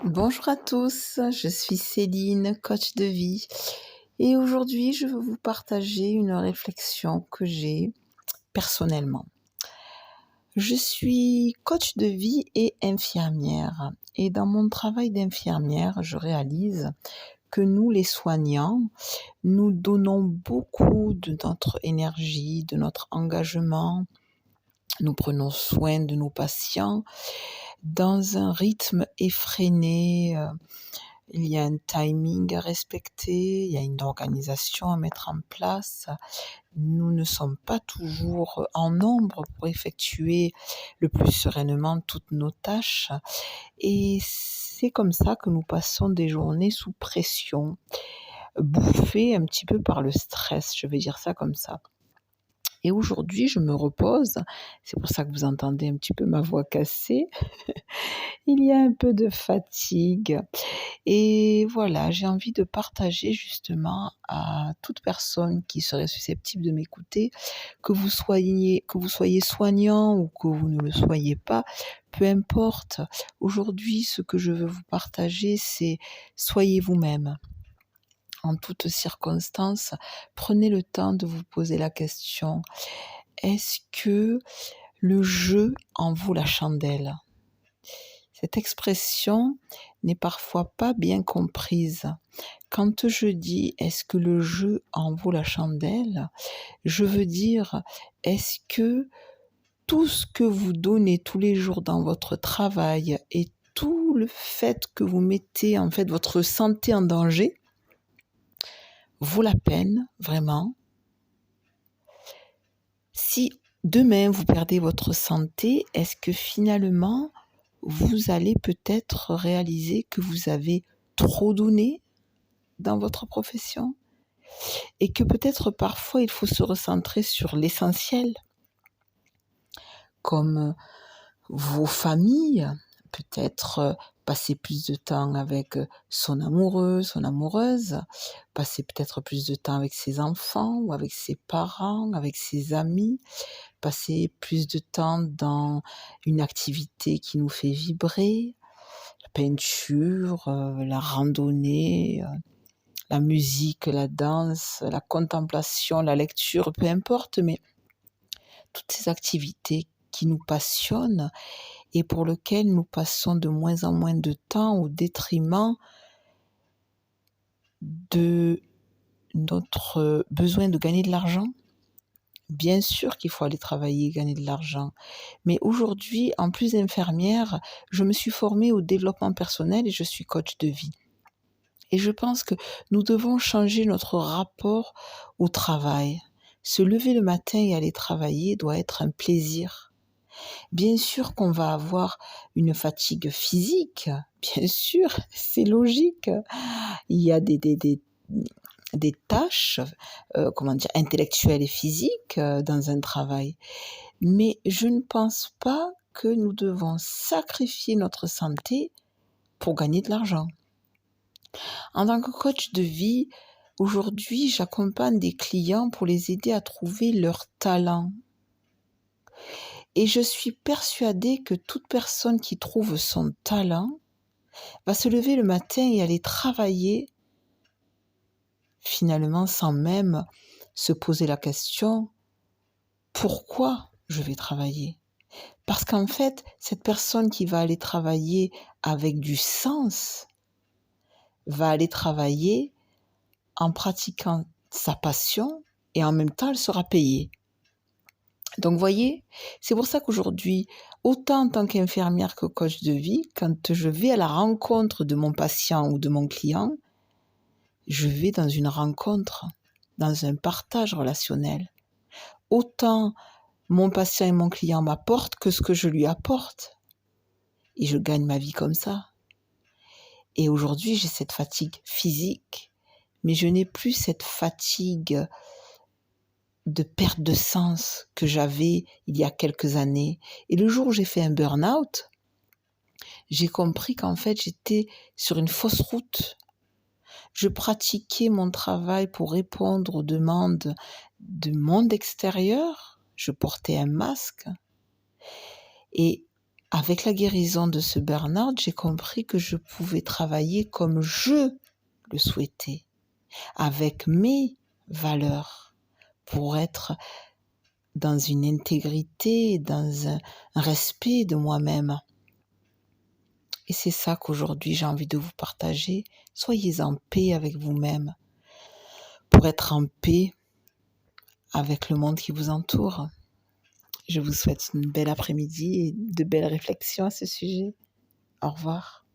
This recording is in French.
Bonjour à tous, je suis Céline, coach de vie et aujourd'hui je veux vous partager une réflexion que j'ai personnellement. Je suis coach de vie et infirmière et dans mon travail d'infirmière, je réalise que nous les soignants, nous donnons beaucoup de notre énergie, de notre engagement, nous prenons soin de nos patients dans un rythme effréné. Il y a un timing à respecter, il y a une organisation à mettre en place. Nous ne sommes pas toujours en nombre pour effectuer le plus sereinement toutes nos tâches et c'est comme ça que nous passons des journées sous pression, bouffées un petit peu par le stress, je vais dire ça comme ça. Et aujourd'hui, je me repose, c'est pour ça que vous entendez un petit peu ma voix cassée. Il y a un peu de fatigue. Et voilà, j'ai envie de partager justement à toute personne qui serait susceptible de m'écouter, que vous soyez soignant ou que vous ne le soyez pas, peu importe. Aujourd'hui, ce que je veux vous partager, c'est soyez vous-même. En toutes circonstances, prenez le temps de vous poser la question, est-ce que le jeu en vaut la chandelle? Cette expression n'est parfois pas bien comprise. Quand je dis est-ce que le jeu en vaut la chandelle, je veux dire est-ce que tout ce que vous donnez tous les jours dans votre travail et tout le fait que vous mettez en fait votre santé en danger vaut la peine vraiment? Si demain vous perdez votre santé, est-ce que finalement vous allez peut-être réaliser que vous avez trop donné dans votre profession et que peut-être parfois il faut se recentrer sur l'essentiel, comme vos familles, peut-être passer plus de temps avec son amoureux, son amoureuse, passer peut-être plus de temps avec ses enfants ou avec ses parents, avec ses amis, passer plus de temps dans une activité qui nous fait vibrer, la peinture, la randonnée, la musique, la danse, la contemplation, la lecture, peu importe, mais toutes ces activités qui nous passionnent et pour lesquelles nous passons de moins en moins de temps au détriment de notre besoin de gagner de l'argent. Bien sûr qu'il faut aller travailler et gagner de l'argent, mais aujourd'hui, en plus d'infirmière, je me suis formée au développement personnel et je suis coach de vie. Et je pense que nous devons changer notre rapport au travail. Se lever le matin et aller travailler doit être un plaisir. Bien sûr qu'on va avoir une fatigue physique, bien sûr, c'est logique. Il y a des tâches, intellectuelles et physiques dans un travail. Mais je ne pense pas que nous devons sacrifier notre santé pour gagner de l'argent. En tant que coach de vie, aujourd'hui, j'accompagne des clients pour les aider à trouver leur talent. Et je suis persuadée que toute personne qui trouve son talent va se lever le matin et aller travailler, finalement, sans même se poser la question, pourquoi je vais travailler? Parce qu'en fait, cette personne qui va aller travailler avec du sens, va aller travailler en pratiquant sa passion et en même temps, elle sera payée. Donc, vous voyez, c'est pour ça qu'aujourd'hui, autant en tant qu'infirmière que coach de vie, quand je vais à la rencontre de mon patient ou de mon client, je vais dans une rencontre, dans un partage relationnel. Autant mon patient et mon client m'apportent que ce que je lui apporte. Et je gagne ma vie comme ça. Et aujourd'hui, j'ai cette fatigue physique, mais je n'ai plus cette fatigue de perte de sens que j'avais il y a quelques années. Et le jour où j'ai fait un burn-out, j'ai compris qu'en fait, j'étais sur une fausse route. Je pratiquais mon travail pour répondre aux demandes du monde extérieur. Je portais un masque. Et Avec la guérison de ce burn-out, j'ai compris que je pouvais travailler comme je le souhaitais, avec mes valeurs, pour être dans une intégrité, dans un respect de moi-même. Et c'est ça qu'aujourd'hui j'ai envie de vous partager. Soyez en paix avec vous-même pour être en paix avec le monde qui vous entoure. Je vous souhaite une belle après-midi et de belles réflexions à ce sujet. Au revoir.